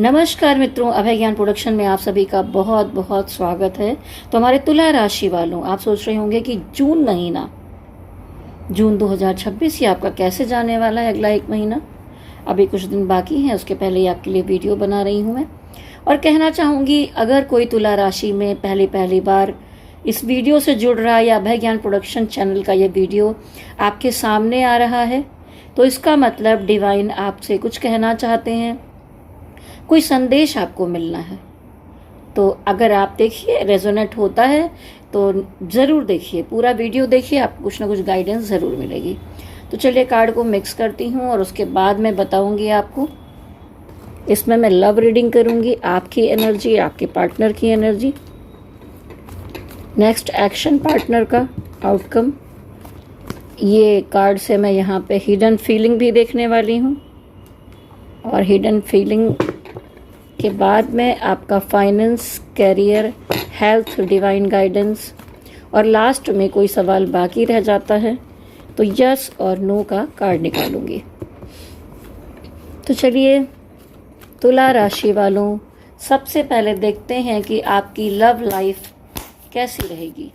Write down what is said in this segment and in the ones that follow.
नमस्कार मित्रों, अभय ज्ञान प्रोडक्शन में आप सभी का बहुत बहुत स्वागत है। तो हमारे तुला राशि वालों, आप सोच रहे होंगे कि जून महीना, जून 2026 ये आपका कैसे जाने वाला है। अगला एक महीना, अभी कुछ दिन बाकी हैं, उसके पहले ही आपके लिए वीडियो बना रही हूँ मैं। और कहना चाहूँगी, अगर कोई तुला राशि में पहली बार इस वीडियो से जुड़ रहा है या अभय ज्ञान प्रोडक्शन चैनल का ये वीडियो आपके सामने आ रहा है, तो इसका मतलब डिवाइन आपसे कुछ कहना चाहते हैं, कोई संदेश आपको मिलना है। तो अगर आप देखिए रेजोनेट होता है तो ज़रूर देखिए, पूरा वीडियो देखिए, आपको कुछ ना कुछ गाइडेंस ज़रूर मिलेगी। तो चलिए कार्ड को मिक्स करती हूँ और उसके बाद मैं बताऊँगी आपको। इसमें मैं लव रीडिंग करूँगी, आपकी एनर्जी, आपके पार्टनर की एनर्जी, नेक्स्ट एक्शन पार्टनर का आउटकम। ये कार्ड से मैं यहाँ पे हिडन फीलिंग भी देखने वाली हूँ, और हिडन फीलिंग के बाद में आपका finance, career, health, divine guidance, और लास्ट में कोई सवाल बाकी रह जाता है तो यस और नो का कार्ड निकालूंगी। तो चलिए तुला राशि वालों, सबसे पहले देखते हैं कि आपकी लव लाइफ कैसी रहेगी।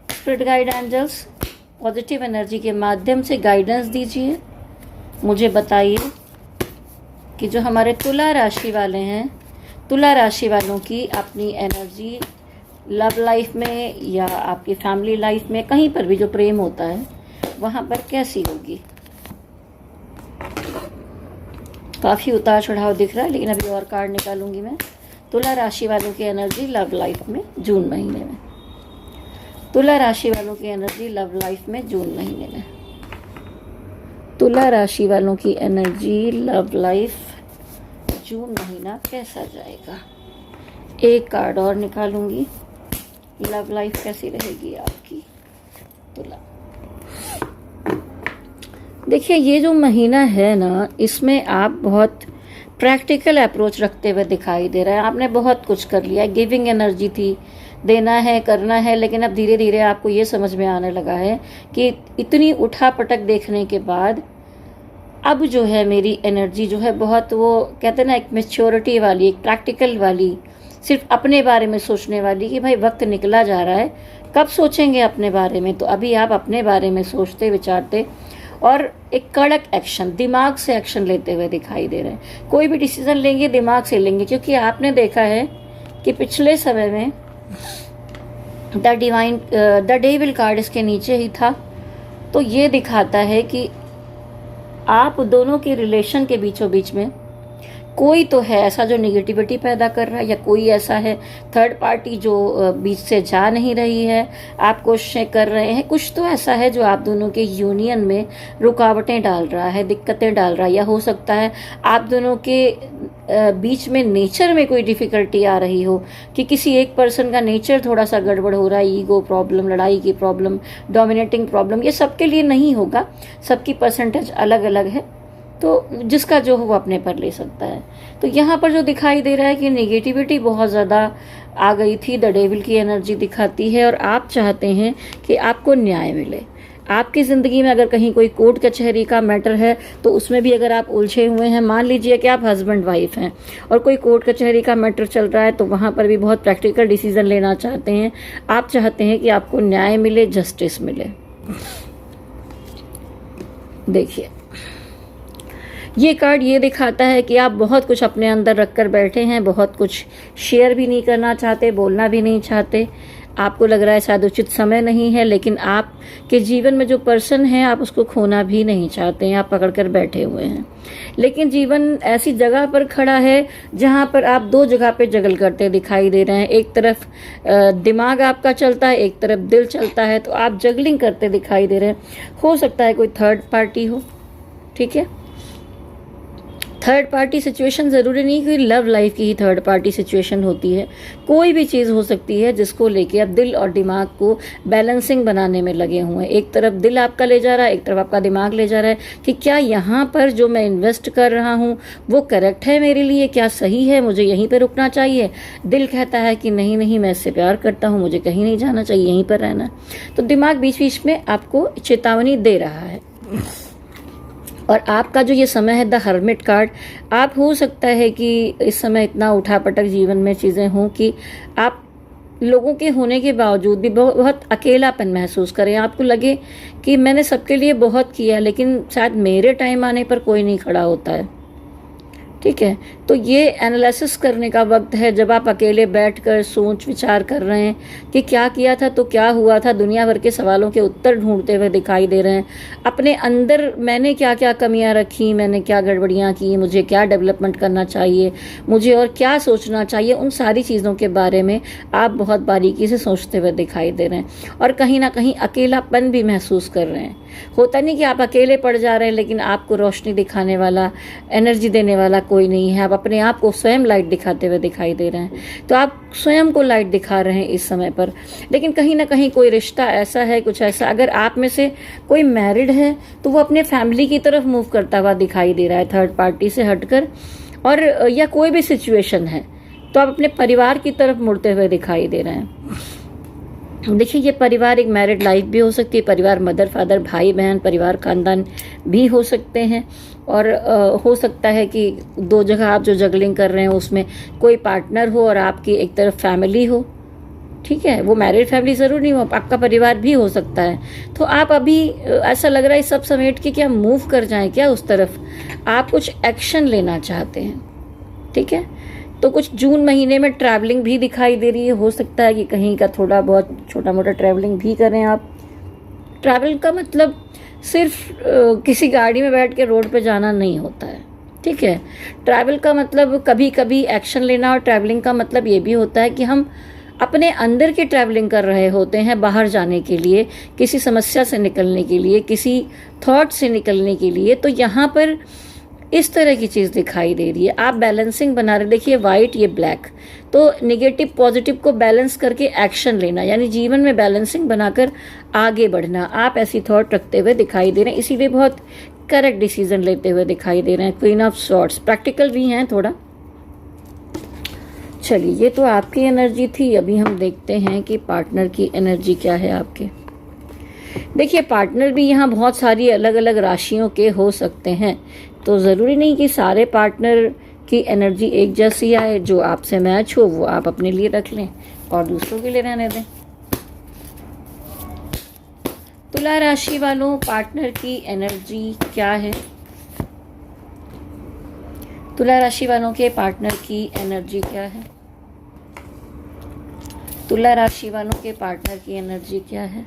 Spirit guide angels, positive energy के माध्यम से गाइडेंस दीजिए। मुझे बताइए कि जो हमारे तुला राशि वाले हैं, तुला राशि वालों की अपनी एनर्जी लव लाइफ में या आपकी फैमिली लाइफ में, कहीं पर भी जो प्रेम होता है वहाँ पर कैसी होगी। काफ़ी उतार चढ़ाव दिख रहा है, लेकिन अभी और कार्ड निकालूंगी मैं। तुला राशि वालों की एनर्जी लव लाइफ में जून महीने में, तुला राशि वालों की एनर्जी लव लाइफ में जून महीने में, तुला राशि वालों की एनर्जी लव लाइफ जून महीना कैसा जाएगा। एक कार्ड और निकालूंगी, लव लाइफ कैसी रहेगी आपकी तुला। देखिए, ये जो महीना है ना, इसमें आप बहुत प्रैक्टिकल अप्रोच रखते हुए दिखाई दे रहा है। आपने बहुत कुछ कर लिया, गिविंग एनर्जी थी, देना है, करना है, लेकिन अब धीरे धीरे आपको ये समझ में आने लगा है कि इतनी उठापटक देखने के बाद अब जो है मेरी एनर्जी जो है बहुत, वो कहते हैं ना, एक मैच्योरिटी वाली, एक प्रैक्टिकल वाली, सिर्फ अपने बारे में सोचने वाली, कि भाई वक्त निकला जा रहा है, कब सोचेंगे अपने बारे में। तो अभी आप अपने बारे में सोचते विचारते और एक कड़क एक्शन, दिमाग से एक्शन लेते हुए दिखाई दे रहे हैं। कोई भी डिसीजन लेंगे दिमाग से लेंगे, क्योंकि आपने देखा है कि पिछले समय में द डेविल कार्ड इसके नीचे ही था। तो ये दिखाता है कि आप दोनों के रिलेशन के बीचों बीच में कोई तो है ऐसा जो निगेटिविटी पैदा कर रहा है, या कोई ऐसा है थर्ड पार्टी जो बीच से जा नहीं रही है, आप कोशिशें कर रहे हैं, कुछ तो ऐसा है जो आप दोनों के यूनियन में रुकावटें डाल रहा है, दिक्कतें डाल रहा है। या हो सकता है आप दोनों के बीच में नेचर में कोई डिफ़िकल्टी आ रही हो, कि किसी एक पर्सन का नेचर थोड़ा सा गड़बड़ हो रहा है, ईगो प्रॉब्लम, लड़ाई की प्रॉब्लम, डोमिनेटिंग प्रॉब्लम। ये सबके लिए नहीं होगा, सबकी परसेंटेज अलग अलग है, तो जिसका जो हो वो अपने पर ले सकता है। तो यहाँ पर जो दिखाई दे रहा है कि नेगेटिविटी बहुत ज़्यादा आ गई थी, द डेविल की एनर्जी दिखाती है, और आप चाहते हैं कि आपको न्याय मिले। आपकी ज़िंदगी में अगर कहीं कोई कोर्ट कचहरी का मैटर है तो उसमें भी अगर आप उलझे हुए हैं, मान लीजिए कि आप हस्बैंड वाइफ हैं और कोई कोर्ट कचहरी का मैटर चल रहा है, तो वहाँ पर भी बहुत प्रैक्टिकल डिसीजन लेना चाहते हैं। आप चाहते हैं कि आपको न्याय मिले, जस्टिस मिले। देखिए, ये कार्ड ये दिखाता है कि आप बहुत कुछ अपने अंदर रखकर बैठे हैं, बहुत कुछ शेयर भी नहीं करना चाहते, बोलना भी नहीं चाहते। आपको लग रहा है शायद उचित समय नहीं है, लेकिन आपके जीवन में जो पर्सन है आप उसको खोना भी नहीं चाहते हैं, आप पकड़ कर बैठे हुए हैं। लेकिन जीवन ऐसी जगह पर खड़ा है जहाँ पर आप दो जगह पे जगल करते दिखाई दे रहे हैं। एक तरफ दिमाग आपका चलता है, एक तरफ दिल चलता है, तो आप जगलिंग करते दिखाई दे रहे हैं। हो सकता है कोई थर्ड पार्टी हो, ठीक है। थर्ड पार्टी सिचुएशन ज़रूरी नहीं कि लव लाइफ की ही थर्ड पार्टी सिचुएशन होती है, कोई भी चीज़ हो सकती है जिसको लेके आप दिल और दिमाग को बैलेंसिंग बनाने में लगे हुए हैं। एक तरफ दिल आपका ले जा रहा है, एक तरफ आपका दिमाग ले जा रहा है कि क्या यहाँ पर जो मैं इन्वेस्ट कर रहा हूँ वो करेक्ट है मेरे लिए, क्या सही है, मुझे यहीं पर रुकना चाहिए। दिल कहता है कि नहीं नहीं, मैं इससे प्यार करता हूँ, मुझे कहीं नहीं जाना चाहिए, यहीं पर रहना। तो दिमाग बीच बीच में आपको चेतावनी दे रहा है। और आपका जो ये समय है द हर्मिट कार्ड, आप हो सकता है कि इस समय इतना उठापटक जीवन में चीज़ें हों कि आप लोगों के होने के बावजूद भी बहुत अकेलापन महसूस करें। आपको लगे कि मैंने सबके लिए बहुत किया लेकिन शायद मेरे टाइम आने पर कोई नहीं खड़ा होता है। ठीक है, तो ये एनालिसिस करने का वक्त है जब आप अकेले बैठकर सोच विचार कर रहे हैं कि क्या किया था तो क्या हुआ था, दुनिया भर के सवालों के उत्तर ढूंढते हुए दिखाई दे रहे हैं। अपने अंदर मैंने क्या क्या कमियां रखी, मैंने क्या गड़बड़ियां की, मुझे क्या डेवलपमेंट करना चाहिए, मुझे और क्या सोचना चाहिए, उन सारी चीज़ों के बारे में आप बहुत बारीकी से सोचते हुए दिखाई दे रहे हैं। और कहीं ना कहीं अकेलापन भी महसूस कर रहे हैं। होता नहीं कि आप अकेले पड़ जा रहे हैं लेकिन आपको रोशनी दिखाने वाला, एनर्जी देने वाला कोई नहीं है। आप अपने आप को स्वयं लाइट दिखाते हुए दिखाई दे रहे हैं, तो आप स्वयं को लाइट दिखा रहे हैं इस समय पर। लेकिन कहीं ना कहीं कोई रिश्ता ऐसा है, कुछ ऐसा, अगर आप में से कोई मैरिड है तो वो अपने फैमिली की तरफ मूव करता हुआ दिखाई दे रहा है, थर्ड पार्टी से हटकर। और या कोई भी सिचुएशन है तो आप अपने परिवार की तरफ मुड़ते हुए दिखाई दे रहे हैं। देखिए, ये परिवार एक मैरिड लाइफ भी हो सकती है, परिवार मदर फादर भाई बहन परिवार खानदान भी हो सकते हैं। और हो सकता है कि दो जगह आप जो जगलिंग कर रहे हैं उसमें कोई पार्टनर हो और आपकी एक तरफ फैमिली हो। ठीक है, वो मैरिड फैमिली ज़रूर नहीं हो, आपका परिवार भी हो सकता है। तो आप अभी ऐसा लग रहा है सब समेट के क्या मूव कर जाएं क्या उस तरफ, आप कुछ एक्शन लेना चाहते हैं। ठीक है, तो कुछ जून महीने में ट्रैवलिंग भी दिखाई दे रही है। हो सकता है कि कहीं का थोड़ा बहुत छोटा मोटा ट्रैवलिंग भी करें आप। ट्रैवल का मतलब सिर्फ किसी गाड़ी में बैठ के रोड पे जाना नहीं होता है। ठीक है, ट्रैवल का मतलब कभी कभी एक्शन लेना, और ट्रैवलिंग का मतलब ये भी होता है कि हम अपने अंदर की ट्रैवलिंग कर रहे होते हैं, बाहर जाने के लिए, किसी समस्या से निकलने के लिए, किसी थॉट से निकलने के लिए। तो यहाँ पर इस तरह की चीज़ दिखाई दे रही है। आप बैलेंसिंग बना रहे, देखिए वाइट ये ब्लैक, तो निगेटिव पॉजिटिव को बैलेंस करके एक्शन लेना, यानी जीवन में बैलेंसिंग बनाकर आगे बढ़ना, आप ऐसी थॉट रखते हुए दिखाई दे रहे हैं। इसीलिए बहुत करेक्ट डिसीजन लेते हुए दिखाई दे रहे हैं। क्वीन ऑफ सॉर्ड्स, प्रैक्टिकल भी हैं थोड़ा। चलिए, ये तो आपकी एनर्जी थी। अभी हम देखते हैं कि पार्टनर की एनर्जी क्या है आपके। देखिए, पार्टनर भी यहाँ बहुत सारी अलग अलग राशियों के हो सकते हैं, तो ज़रूरी नहीं कि सारे पार्टनर की एनर्जी एक जैसी आए। जो आपसे मैच हो वो आप अपने लिए रख लें और दूसरों के लिए रहने दें। तुला राशि वालों, पार्टनर की एनर्जी क्या है? तुला राशि वालों के पार्टनर की एनर्जी क्या है? तुला राशि वालों के पार्टनर की एनर्जी क्या है?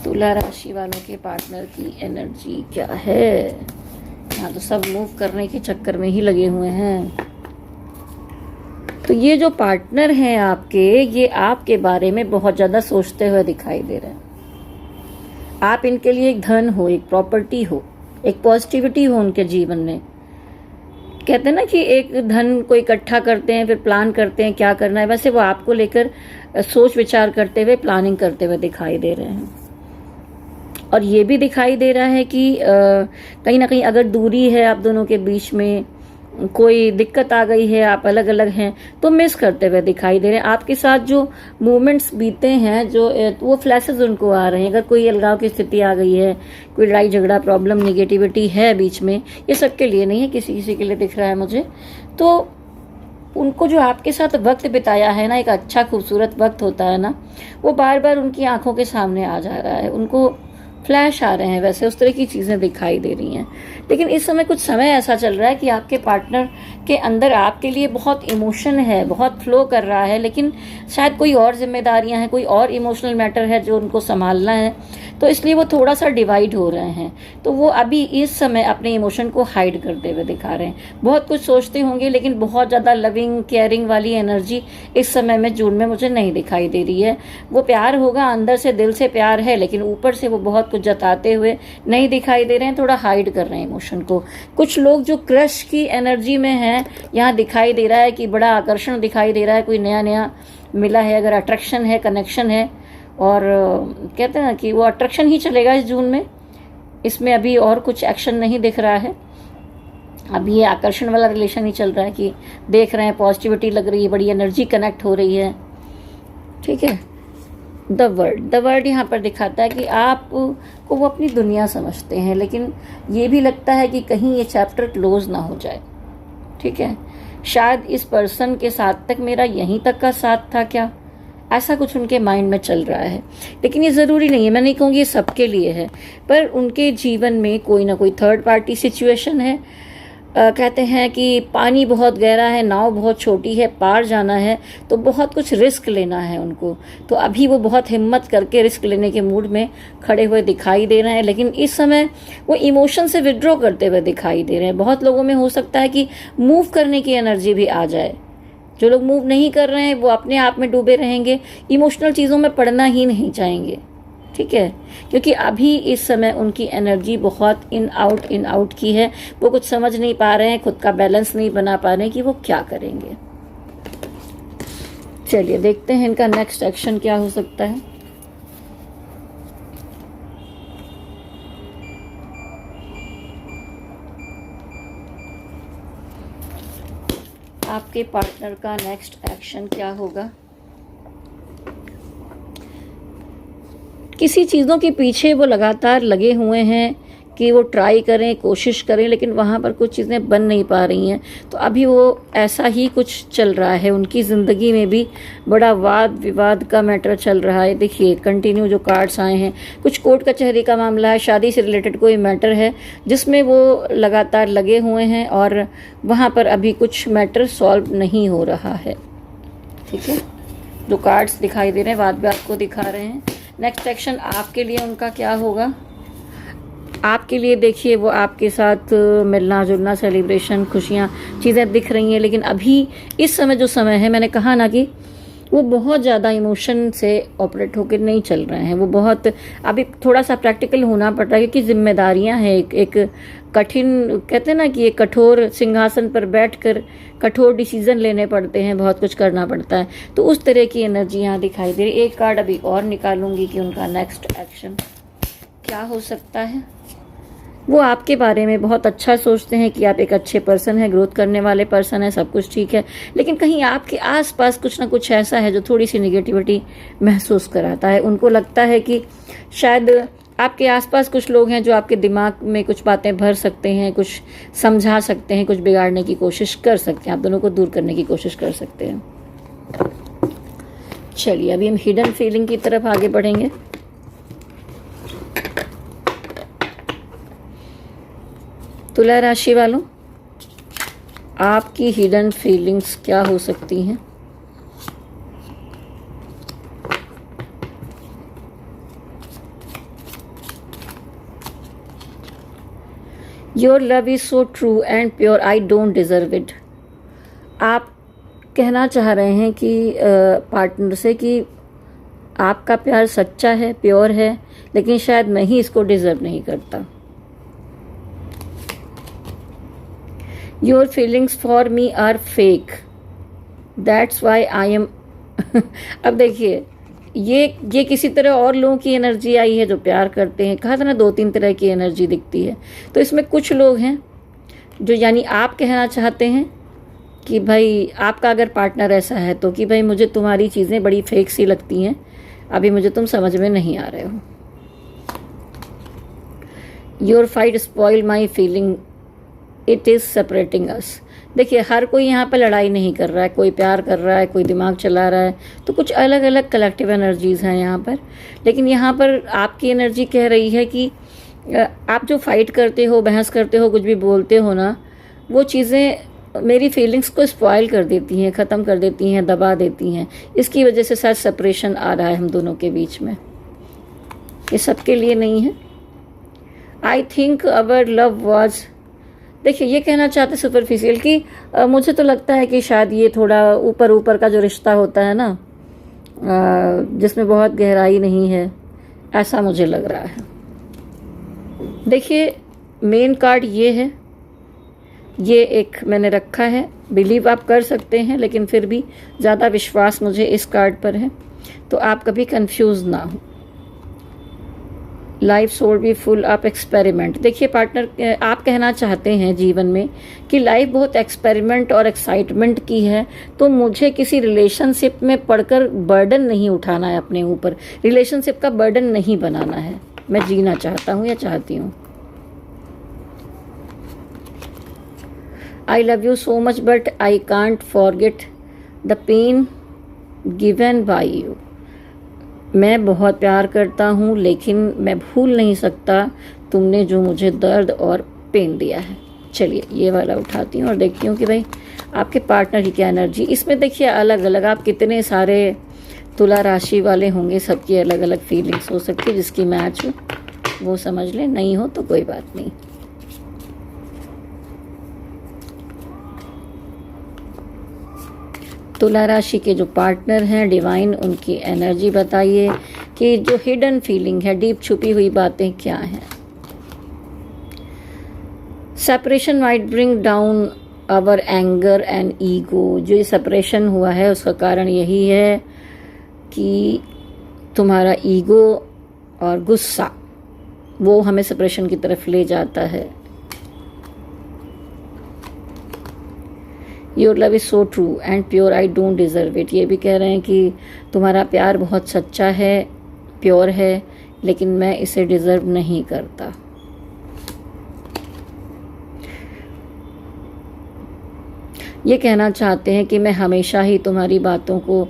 तुला राशि वालों के पार्टनर की एनर्जी क्या है? यहाँ तो सब मूव करने के चक्कर में ही लगे हुए हैं। तो ये जो पार्टनर हैं आपके, ये आपके बारे में बहुत ज़्यादा सोचते हुए दिखाई दे रहे हैं। आप इनके लिए एक धन हो, एक प्रॉपर्टी हो, एक पॉजिटिविटी हो उनके जीवन में। कहते हैं ना कि एक धन को इकट्ठा करते हैं, फिर प्लान करते हैं क्या करना है, वैसे वो आपको लेकर सोच विचार करते हुए, प्लानिंग करते हुए दिखाई दे रहे हैं। और ये भी दिखाई दे रहा है कि कहीं ना कहीं अगर दूरी है आप दोनों के बीच में, कोई दिक्कत आ गई है, आप अलग अलग हैं, तो मिस करते हुए दिखाई दे रहे हैं। आपके साथ जो मूवमेंट्स बीते हैं, जो वो फ्लैशेस उनको आ रहे हैं। अगर कोई अलगाव की स्थिति आ गई है, कोई लड़ाई झगड़ा, प्रॉब्लम, निगेटिविटी है बीच में, ये सबके लिए नहीं है, किसी किसी के लिए दिख रहा है मुझे। तो उनको जो आपके साथ वक्त बिताया है ना, एक अच्छा खूबसूरत वक्त होता है ना, वो बार बार उनकी आंखों के सामने आ जा रहा है। उनको फ्लैश आ रहे हैं, वैसे उस तरह की चीज़ें दिखाई दे रही हैं। लेकिन इस समय कुछ समय ऐसा चल रहा है कि आपके पार्टनर के अंदर आपके लिए बहुत इमोशन है, बहुत फ्लो कर रहा है, लेकिन शायद कोई और जिम्मेदारियां हैं, कोई और इमोशनल मैटर है जो उनको संभालना है, तो इसलिए वो थोड़ा सा डिवाइड हो रहे हैं। तो वो अभी इस समय अपने इमोशन को हाइड करते हुए दिखा रहे हैं। बहुत कुछ सोचते होंगे, लेकिन बहुत ज़्यादा लविंग केयरिंग वाली एनर्जी इस समय में जून में मुझे नहीं दिखाई दे रही है। वो प्यार होगा, अंदर से दिल से प्यार है, लेकिन ऊपर से वो बहुत कुछ जताते हुए नहीं दिखाई दे रहे हैं, थोड़ा हाइड कर रहे हैं इमोशन को। कुछ लोग जो क्रश की एनर्जी में हैं, यहाँ दिखाई दे रहा है कि बड़ा आकर्षण दिखाई दे रहा है, कोई नया नया मिला है, अगर अट्रैक्शन है, कनेक्शन है, और कहते हैं ना कि वो अट्रैक्शन ही चलेगा इस जून में। इसमें अभी और कुछ एक्शन नहीं दिख रहा है। अभी ये आकर्षण वाला रिलेशन ही चल रहा है कि देख रहे हैं, पॉजिटिविटी लग रही है, बड़ी एनर्जी कनेक्ट हो रही है। ठीक है, द वर्ड यहाँ पर दिखाता है कि आप को वो अपनी दुनिया समझते हैं, लेकिन ये भी लगता है कि कहीं ये चैप्टर क्लोज ना हो जाए। ठीक है, शायद इस पर्सन के साथ तक मेरा यहीं तक का साथ था क्या, ऐसा कुछ उनके माइंड में चल रहा है। लेकिन ये ज़रूरी नहीं है, मैं नहीं कहूँगी ये सबके लिए है, पर उनके जीवन में कोई ना कोई थर्ड पार्टी सिचुएशन है। कहते हैं कि पानी बहुत गहरा है, नाव बहुत छोटी है, पार जाना है तो बहुत कुछ रिस्क लेना है उनको। तो अभी वो बहुत हिम्मत करके रिस्क लेने के मूड में खड़े हुए दिखाई दे रहे हैं, लेकिन इस समय वो इमोशन से विड्रॉ करते हुए दिखाई दे रहे हैं। बहुत लोगों में हो सकता है कि मूव करने की एनर्जी भी आ जाए। जो लोग मूव नहीं कर रहे हैं वो अपने आप में डूबे रहेंगे, इमोशनल चीज़ों में पड़ना ही नहीं चाहेंगे। ठीक है, क्योंकि अभी इस समय उनकी एनर्जी बहुत इन आउट की है। वो कुछ समझ नहीं पा रहे हैं, खुद का बैलेंस नहीं बना पा रहे हैं कि वो क्या करेंगे। चलिए देखते हैं इनका नेक्स्ट एक्शन क्या हो सकता है। आपके पार्टनर का नेक्स्ट एक्शन क्या होगा। किसी चीज़ों के पीछे वो लगातार लगे हुए हैं कि वो ट्राई करें, कोशिश करें, लेकिन वहाँ पर कुछ चीज़ें बन नहीं पा रही हैं। तो अभी वो ऐसा ही कुछ चल रहा है, उनकी ज़िंदगी में भी बड़ा वाद विवाद का मैटर चल रहा है। देखिए कंटिन्यू जो कार्ड्स आए हैं, कुछ कोर्ट कचहरी का मामला है, शादी से रिलेटेड कोई मैटर है जिसमें वो लगातार लगे हुए हैं और वहाँ पर अभी कुछ मैटर सॉल्व नहीं हो रहा है। ठीक है, जो कार्ड्स दिखाई दे रहे हैं वाद विवाद को दिखा रहे हैं। नेक्स्ट एक्शन आपके लिए उनका क्या होगा। आपके लिए देखिए वो आपके साथ मिलना जुलना, सेलिब्रेशन, खुशियाँ, चीज़ें दिख रही हैं, लेकिन अभी इस समय जो समय है, मैंने कहा ना कि वो बहुत ज़्यादा इमोशन से ऑपरेट होकर नहीं चल रहे हैं। वो बहुत अभी थोड़ा सा प्रैक्टिकल होना पड़ता है, क्योंकि जिम्मेदारियां हैं। एक कठिन, कहते हैं ना कि एक कठोर सिंहासन पर बैठकर कठोर डिसीजन लेने पड़ते हैं, बहुत कुछ करना पड़ता है। तो उस तरह की एनर्जी यहाँ दिखाई दे रही है। एक कार्ड अभी और निकालूंगी कि उनका नेक्स्ट एक्शन क्या हो सकता है। वो आपके बारे में बहुत अच्छा सोचते हैं कि आप एक अच्छे पर्सन हैं, ग्रोथ करने वाले पर्सन हैं, सब कुछ ठीक है, लेकिन कहीं आपके आसपास कुछ ना कुछ ऐसा है जो थोड़ी सी निगेटिविटी महसूस कराता है। उनको लगता है कि शायद आपके आसपास कुछ लोग हैं जो आपके दिमाग में कुछ बातें भर सकते हैं, कुछ समझा सकते हैं, कुछ बिगाड़ने की कोशिश कर सकते हैं, आप दोनों को दूर करने की कोशिश कर सकते हैं। चलिए अभी हम हिडन फीलिंग की तरफ आगे बढ़ेंगे। तुला राशि वालों, आपकी हिडन फीलिंग्स क्या हो सकती हैं। Your love is so true and pure, I don't deserve it. आप कहना चाह रहे हैं कि पार्टनर से कि आपका प्यार सच्चा है, प्योर है, लेकिन शायद मैं ही इसको डिजर्व नहीं करता। Your feelings for me are fake, that's why I am अब देखिए ये किसी तरह और लोगों की एनर्जी आई है जो प्यार करते हैं। कहा था ना 2-3 तरह की एनर्जी दिखती है। तो इसमें कुछ लोग हैं जो, यानी आप कहना चाहते हैं कि भाई आपका अगर पार्टनर ऐसा है तो कि भाई मुझे तुम्हारी चीज़ें बड़ी फेक सी लगती हैं, अभी मुझे तुम समझ में नहीं आ रहे हो। Your fight spoil my feeling, it is separating us. देखिए हर कोई यहाँ पर लड़ाई नहीं कर रहा है, कोई प्यार कर रहा है, कोई दिमाग चला रहा है, तो कुछ अलग अलग कलेक्टिव एनर्जीज़ हैं यहाँ पर। लेकिन यहाँ पर आपकी एनर्जी कह रही है कि आप जो फाइट करते हो, बहस करते हो, कुछ भी बोलते हो ना, वो चीज़ें मेरी फीलिंग्स को स्पॉइल कर देती हैं, ख़त्म कर देती हैं, दबा देती हैं। इसकी वजह से शायद सेपरेशन आ रहा है हम दोनों के बीच में। ये सबके लिए नहीं है। I think our love was, देखिए ये कहना चाहते सुपरफिशियल कि मुझे तो लगता है कि शायद ये थोड़ा ऊपर ऊपर का जो रिश्ता होता है ना, जिसमें बहुत गहराई नहीं है, ऐसा मुझे लग रहा है। देखिए मेन कार्ड ये है, ये एक मैंने रखा है, बिलीव आप कर सकते हैं, लेकिन फिर भी ज़्यादा विश्वास मुझे इस कार्ड पर है, तो आप कभी कंफ्यूज ना हो। Life shall be full of experiment. देखिए पार्टनर, आप कहना चाहते हैं जीवन में कि लाइफ बहुत एक्सपेरिमेंट और एक्साइटमेंट की है, तो मुझे किसी रिलेशनशिप में पढ़कर बर्डन नहीं उठाना है अपने ऊपर, रिलेशनशिप का बर्डन नहीं बनाना है, मैं जीना चाहता हूँ या चाहती हूँ। I love you so much but I can't forget the pain given by you. मैं बहुत प्यार करता हूँ लेकिन मैं भूल नहीं सकता तुमने जो मुझे दर्द और पेन दिया है। चलिए ये वाला उठाती हूँ और देखती हूँ कि भाई आपके पार्टनर की क्या एनर्जी। इसमें देखिए अलग अलग आप कितने सारे तुला राशि वाले होंगे, सबकी अलग अलग फीलिंग्स हो सकती है, जिसकी मैच हो वो समझ लें, नहीं हो तो कोई बात नहीं। तुला राशि के जो पार्टनर हैं डिवाइन, उनकी एनर्जी बताइए कि जो हिडन फीलिंग है, डीप छुपी हुई बातें क्या हैं। Separation might bring down our anger and ego. जो ये सेपरेशन हुआ है उसका कारण यही है कि तुम्हारा ईगो और गुस्सा वो हमें सेपरेशन की तरफ ले जाता है। Your love is so true and pure, I don't deserve it. ये भी कह रहे हैं कि तुम्हारा प्यार बहुत सच्चा है, प्योर है, लेकिन मैं इसे डिज़र्व नहीं करता। ये कहना चाहते हैं कि मैं हमेशा ही तुम्हारी बातों को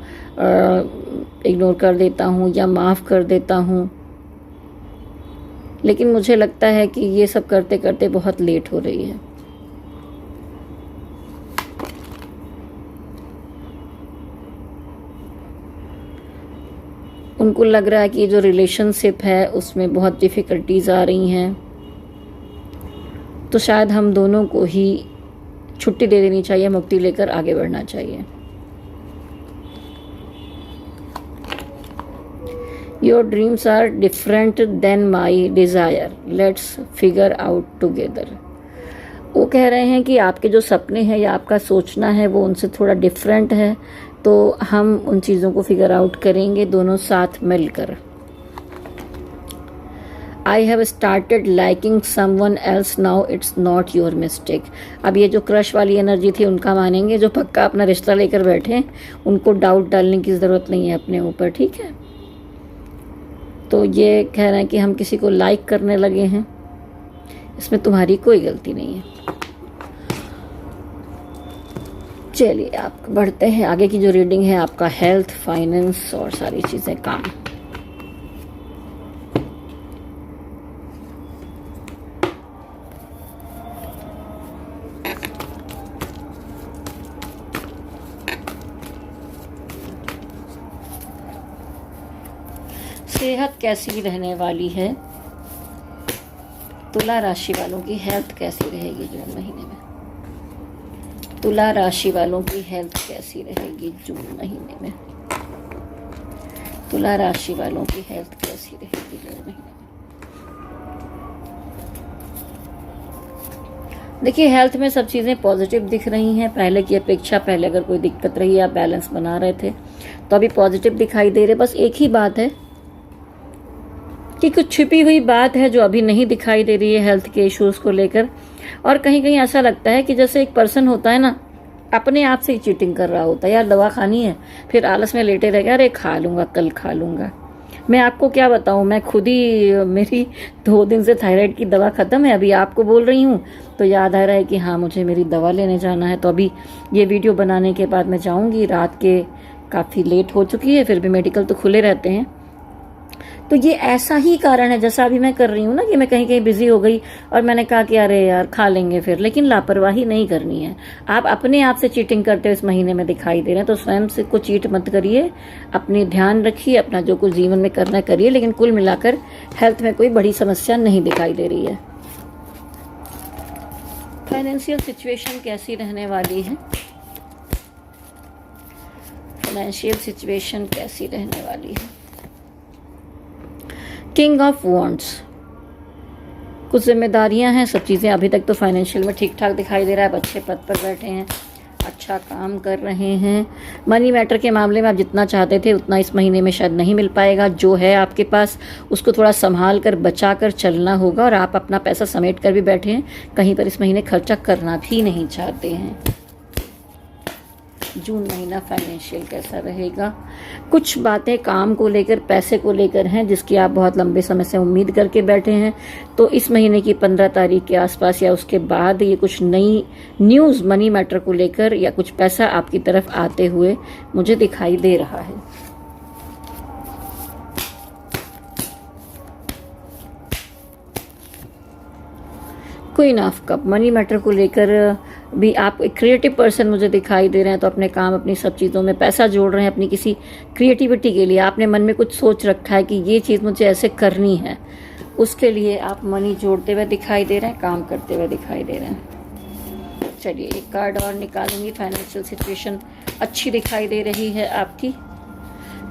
इग्नोर कर देता हूँ या माफ़ कर देता हूँ, लेकिन मुझे लगता है कि ये सब करते करते बहुत लेट हो रही है। उनको लग रहा है कि जो रिलेशनशिप है उसमें बहुत डिफ़िकल्टीज़ आ रही हैं, तो शायद हम दोनों को ही छुट्टी दे देनी चाहिए, मुक्ति लेकर आगे बढ़ना चाहिए। Your dreams are different than my desire, let's figure out together. वो कह रहे हैं कि आपके जो सपने हैं या आपका सोचना है वो उनसे थोड़ा डिफरेंट है, तो हम उन चीज़ों को फिगर आउट करेंगे दोनों साथ मिलकर। I have started liking someone else now, it's not your mistake. अब ये जो क्रश वाली एनर्जी थी उनका मानेंगे, जो पक्का अपना रिश्ता लेकर बैठे हैं उनको डाउट डालने की ज़रूरत नहीं है अपने ऊपर, ठीक है। तो ये कह रहे हैं कि हम किसी को लाइक करने लगे हैं, इसमें तुम्हारी कोई गलती नहीं है। चलिए आप बढ़ते हैं आगे की जो रीडिंग है, आपका हेल्थ, फाइनेंस और सारी चीज़ें, काम। सेहत कैसी रहने वाली है, तुला राशि वालों की हेल्थ कैसी रहेगी जून महीने में। तुला राशि वालों की हेल्थ कैसी रहेगी जून महीने में। तुला राशि वालों की हेल्थ कैसी रहेगी जून महीने में। देखिए हेल्थ में सब चीज़ें पॉजिटिव दिख रही हैं पहले की अपेक्षा। पहले अगर कोई दिक्कत रही, आप बैलेंस बना रहे थे, तो अभी पॉजिटिव दिखाई दे रहे। बस एक ही बात है कि कुछ छिपी हुई बात है जो अभी नहीं दिखाई दे रही है हेल्थ के इश्यूज़ को लेकर। और कहीं कहीं ऐसा लगता है कि जैसे एक पर्सन होता है ना, अपने आप से ही चीटिंग कर रहा होता है। यार दवा खानी है, फिर आलस में लेटे रहेगा, अरे खा लूँगा, कल खा लूँगा। मैं आपको क्या बताऊँ, मैं खुद ही, मेरी 2 दिन से थायराइड की दवा ख़त्म है, अभी आपको बोल रही हूँ तो याद आ रहा है कि हाँ मुझे मेरी दवा लेने जाना है। तो अभी ये वीडियो बनाने के बाद मैं जाऊँगी। रात के काफ़ी लेट हो चुकी है, फिर भी मेडिकल तो खुले रहते हैं। तो ये ऐसा ही कारण है जैसा अभी मैं कर रही हूँ ना, कि मैं कहीं कहीं बिजी हो गई और मैंने कहा कि अरे यार खा लेंगे फिर, लेकिन लापरवाही नहीं करनी है। आप अपने आप से चीटिंग करते हुए इस महीने में दिखाई दे रहे हैं, तो स्वयं से को चीट मत करिए, अपनी ध्यान रखिए, अपना जो कुछ जीवन में करना करिए। लेकिन कुल मिलाकर हेल्थ में कोई बड़ी समस्या नहीं दिखाई दे रही है। फाइनेंशियल सिचुएशन कैसी रहने वाली है, फाइनेंशियल सिचुएशन कैसी रहने वाली है। किंग ऑफ वॉन्ड्स, कुछ जिम्मेदारियां हैं, सब चीज़ें अभी तक तो फाइनेंशियल में ठीक ठाक दिखाई दे रहा है। आप अच्छे पद पर बैठे हैं, अच्छा काम कर रहे हैं। मनी मैटर के मामले में आप जितना चाहते थे उतना इस महीने में शायद नहीं मिल पाएगा। जो है आपके पास उसको थोड़ा संभाल कर बचा कर चलना होगा, और आप अपना पैसा समेट कर भी बैठे हैं, कहीं पर इस महीने खर्चा करना भी नहीं चाहते हैं। जून महीना फाइनेंशियल कैसा रहेगा? कुछ बातें काम को लेकर, पैसे को लेकर हैं जिसकी आप बहुत लंबे समय से उम्मीद करके बैठे हैं, तो इस महीने की 15 तारीख के आसपास या उसके बाद ये कुछ नई न्यूज़ मनी मैटर को लेकर या कुछ पैसा आपकी तरफ आते हुए मुझे दिखाई दे रहा है। Queen of cup, money matter को लेकर भी आप एक क्रिएटिव पर्सन मुझे दिखाई दे रहे हैं, तो अपने काम, अपनी सब चीज़ों में पैसा जोड़ रहे हैं अपनी किसी क्रिएटिविटी के लिए। आपने मन में कुछ सोच रखा है कि ये चीज़ मुझे ऐसे करनी है, उसके लिए आप मनी जोड़ते हुए दिखाई दे रहे हैं, काम करते हुए दिखाई दे रहे हैं। चलिए एक कार्ड और निकालूंगी। फाइनेंशियल सिचुएशन अच्छी दिखाई दे रही है आपकी।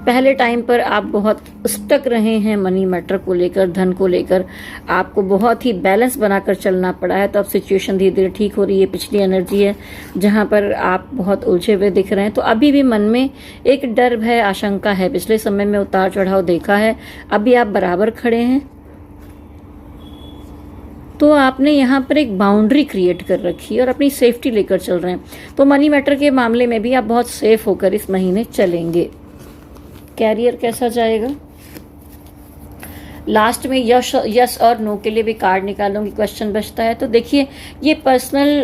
पहले टाइम पर आप बहुत स्टक रहे हैं मनी मैटर को लेकर, धन को लेकर आपको बहुत ही बैलेंस बनाकर चलना पड़ा है, तो अब सिचुएशन धीरे धीरे ठीक हो रही है। पिछली एनर्जी है जहां पर आप बहुत उलझे हुए दिख रहे हैं, तो अभी भी मन में एक डर, भय, आशंका है। पिछले समय में उतार चढ़ाव देखा है, अभी आप बराबर खड़े हैं, तो आपने यहाँ पर एक बाउंड्री क्रिएट कर रखी है और अपनी सेफ्टी लेकर चल रहे हैं। तो मनी मैटर के मामले में भी आप बहुत सेफ होकर इस महीने चलेंगे। कैरियर कैसा जाएगा? लास्ट में यस और नो के लिए भी कार्ड निकालूंगी, क्वेश्चन बचता है। तो देखिए, ये पर्सनल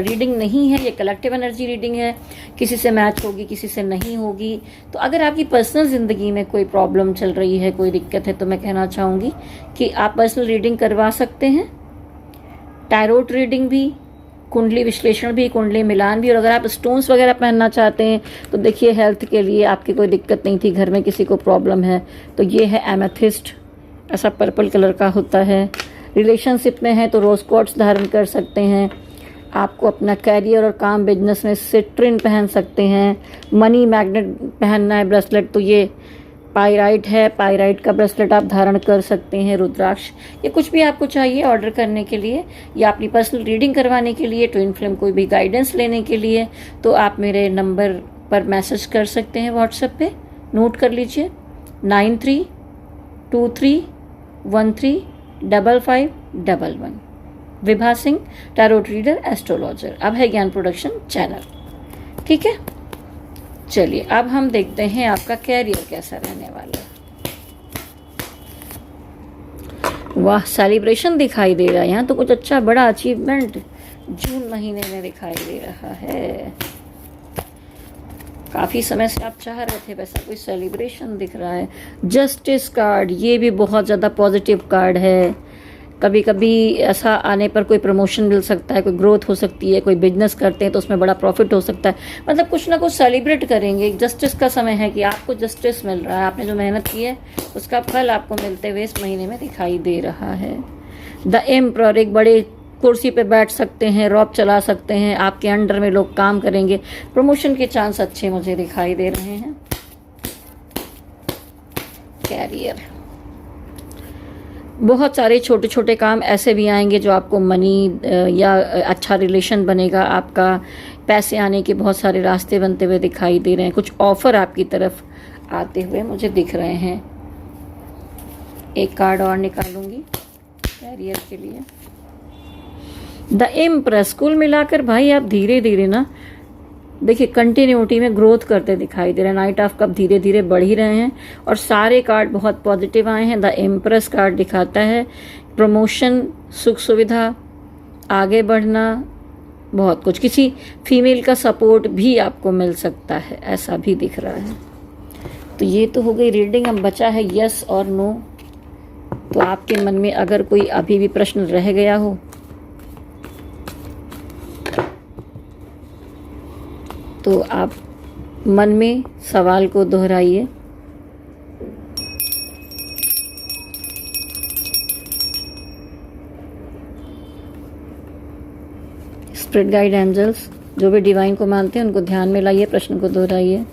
रीडिंग नहीं है, ये कलेक्टिव एनर्जी रीडिंग है। किसी से मैच होगी, किसी से नहीं होगी। तो अगर आपकी पर्सनल ज़िंदगी में कोई प्रॉब्लम चल रही है, कोई दिक्कत है, तो मैं कहना चाहूँगी कि आप पर्सनल रीडिंग करवा सकते हैं, टैरोट रीडिंग भी, कुंडली विश्लेषण भी, कुंडली मिलान भी। और अगर आप स्टोन्स वगैरह पहनना चाहते हैं तो देखिए, हेल्थ के लिए आपकी कोई दिक्कत नहीं थी, घर में किसी को प्रॉब्लम है, तो ये है एमेथिस्ट, ऐसा पर्पल कलर का होता है। रिलेशनशिप में है तो रोज क्वार्ट्ज धारण कर सकते हैं। आपको अपना कैरियर और काम, बिजनेस में सिट्रिन पहन सकते हैं। मनी मैग्नेट पहनना है, ब्रेसलेट, तो ये पायराइट है, पायराइट का ब्रेसलेट आप धारण कर सकते हैं। रुद्राक्ष, ये कुछ भी आपको चाहिए ऑर्डर करने के लिए या अपनी पर्सनल रीडिंग करवाने के लिए, ट्विन फ्लेम कोई भी गाइडेंस लेने के लिए, तो आप मेरे नंबर पर मैसेज कर सकते हैं व्हाट्सएप पे। नोट कर लीजिए 9323135511। Vibha Singh, tarot reader, astrologer. अब है ज्ञान प्रोडक्शन चैनल, ठीक है। चलिए अब हम देखते हैं आपका कैरियर कैसा रहने वाला है। वाह, सेलिब्रेशन दिखाई दे रहा है यहाँ तो, कुछ अच्छा बड़ा अचीवमेंट जून महीने में दिखाई दे रहा है। काफ़ी समय से आप चाह रहे थे वैसा कोई सेलिब्रेशन दिख रहा है। जस्टिस कार्ड, ये भी बहुत ज़्यादा पॉजिटिव कार्ड है। कभी कभी ऐसा आने पर कोई प्रमोशन मिल सकता है, कोई ग्रोथ हो सकती है, कोई बिजनेस करते हैं तो उसमें बड़ा प्रॉफिट हो सकता है। मतलब कुछ ना कुछ सेलिब्रेट करेंगे। जस्टिस का समय है कि आपको जस्टिस मिल रहा है, आपने जो मेहनत की है उसका फल आपको मिलते हुए इस महीने में दिखाई दे रहा है। द एम्परर, एक बड़े कुर्सी पे बैठ सकते हैं, रॉब चला सकते हैं, आपके अंडर में लोग काम करेंगे, प्रमोशन के चांस अच्छे मुझे दिखाई दे रहे हैं। कैरियर, बहुत सारे छोटे छोटे काम ऐसे भी आएंगे जो आपको मनी या अच्छा रिलेशन बनेगा, आपका पैसे आने के बहुत सारे रास्ते बनते हुए दिखाई दे रहे हैं। कुछ ऑफर आपकी तरफ आते हुए मुझे दिख रहे हैं। एक कार्ड और निकालूंगी कैरियर के लिए। द एम्प्रेस, कुल मिलाकर भाई आप धीरे धीरे ना देखिए कंटिन्यूटी में ग्रोथ करते दिखाई दे रहे हैं। नाइट ऑफ कप धीरे धीरे बढ़ ही रहे हैं और सारे कार्ड बहुत पॉजिटिव आए हैं। द एम्प्रेस कार्ड दिखाता है प्रमोशन, सुख सुविधा, आगे बढ़ना, बहुत कुछ। किसी फीमेल का सपोर्ट भी आपको मिल सकता है, ऐसा भी दिख रहा है। तो ये तो हो गई रीडिंग। अब बचा है यस और नो। तो आपके मन में अगर कोई अभी भी प्रश्न रह गया हो तो आप मन में सवाल को दोहराइए। स्पिरिट गाइड, एंजल्स, जो भी डिवाइन को मानते हैं उनको ध्यान में लाइए, प्रश्न को दोहराइए।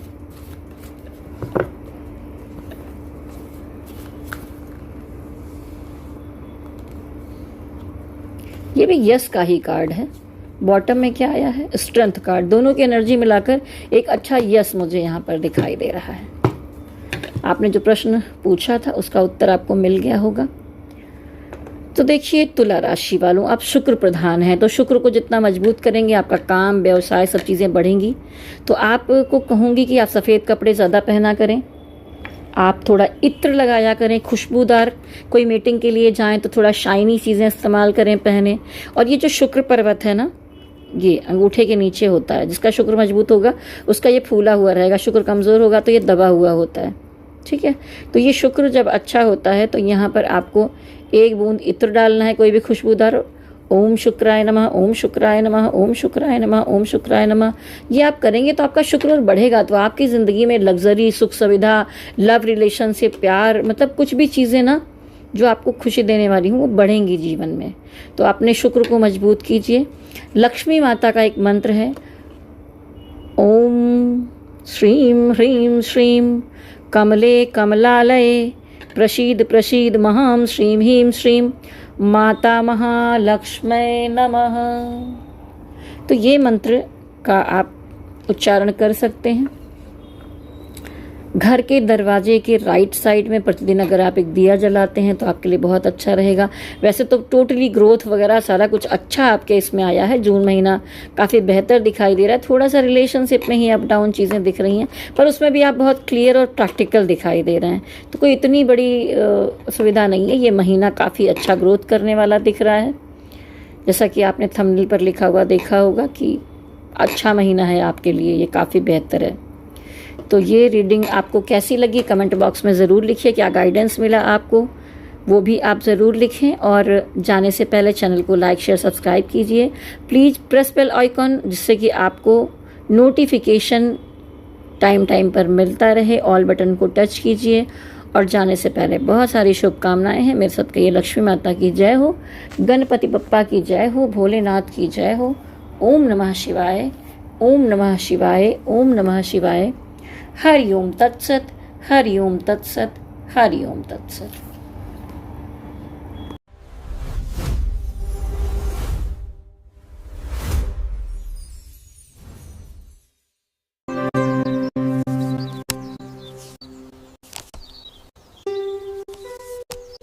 ये भी यस का ही कार्ड है। बॉटम में क्या आया है, स्ट्रेंथ कार्ड। दोनों की एनर्जी मिलाकर एक अच्छा यस मुझे यहाँ पर दिखाई दे रहा है। आपने जो प्रश्न पूछा था उसका उत्तर आपको मिल गया होगा। तो देखिए तुला राशि वालों, आप शुक्र प्रधान हैं, तो शुक्र को जितना मजबूत करेंगे आपका काम, व्यवसाय, सब चीज़ें बढ़ेंगी। तो आपको कहूँगी कि आप सफ़ेद कपड़े ज़्यादा पहना करें, आप थोड़ा इत्र लगाया करें, खुशबूदार। कोई मीटिंग के लिए जाएं तो थोड़ा शाइनी चीज़ें इस्तेमाल करें, पहने। और ये जो शुक्र पर्वत है ना, ये अंगूठे के नीचे होता है। जिसका शुक्र मजबूत होगा उसका ये फूला हुआ रहेगा, शुक्र कमज़ोर होगा तो ये दबा हुआ होता है। ठीक है, तो ये शुक्र जब अच्छा होता है तो यहाँ पर आपको 1 बूंद इत्र डालना है, कोई भी खुशबूदार। ओम शुक्राय नमः, ओम शुक्राय नमः, ओम शुक्राय नमः, ओम शुक्राय नमः। ये आप करेंगे तो आपका शुक्र और बढ़ेगा, तो आपकी ज़िंदगी में लग्जरी, सुख सुविधा, लव रिलेशनशिप, प्यार, मतलब कुछ भी चीज़ें ना जो आपको खुशी देने वाली हूँ वो बढ़ेंगी जीवन में। तो अपने शुक्र को मजबूत कीजिए। लक्ष्मी माता का एक मंत्र है, ओम श्रीम ह्रीम श्रीम कमले कमलालये प्रसीद प्रसीद महां श्रीं ह्रीं श्रीं माता महालक्ष्मै नमः। तो ये मंत्र का आप उच्चारण कर सकते हैं। घर के दरवाजे के राइट साइड में प्रतिदिन अगर आप एक दिया जलाते हैं तो आपके लिए बहुत अच्छा रहेगा। वैसे तो टोटली ग्रोथ वगैरह सारा कुछ अच्छा आपके इसमें आया है। जून महीना काफ़ी बेहतर दिखाई दे रहा है। थोड़ा सा रिलेशनशिप में ही अप डाउन चीज़ें दिख रही हैं, पर उसमें भी आप बहुत क्लियर और प्रैक्टिकल दिखाई दे रहे हैं। तो कोई इतनी बड़ी सुविधा नहीं है। ये महीना काफ़ी अच्छा ग्रोथ करने वाला दिख रहा है। जैसा कि आपने थंबनेल पर लिखा हुआ देखा होगा कि अच्छा महीना है आपके लिए, ये काफ़ी बेहतर है। तो ये रीडिंग आपको कैसी लगी कमेंट बॉक्स में ज़रूर लिखिए। क्या गाइडेंस मिला आपको वो भी आप ज़रूर लिखें। और जाने से पहले चैनल को लाइक शेयर सब्सक्राइब कीजिए। प्लीज़ प्रेस बेल आइकॉन, जिससे कि आपको नोटिफिकेशन टाइम पर मिलता रहे। ऑल बटन को टच कीजिए। और जाने से पहले बहुत सारी शुभकामनाएं हैं। मेरे साथ कहिए लक्ष्मी माता की जय हो, गणपति बप्पा की जय हो, भोलेनाथ की जय हो। ओम नमः शिवाय, ओम नमः शिवाय, ओम नमः शिवाय। हरि ओम तत्सत, हरि ओम तत्सत, हरि ओम तत्सत।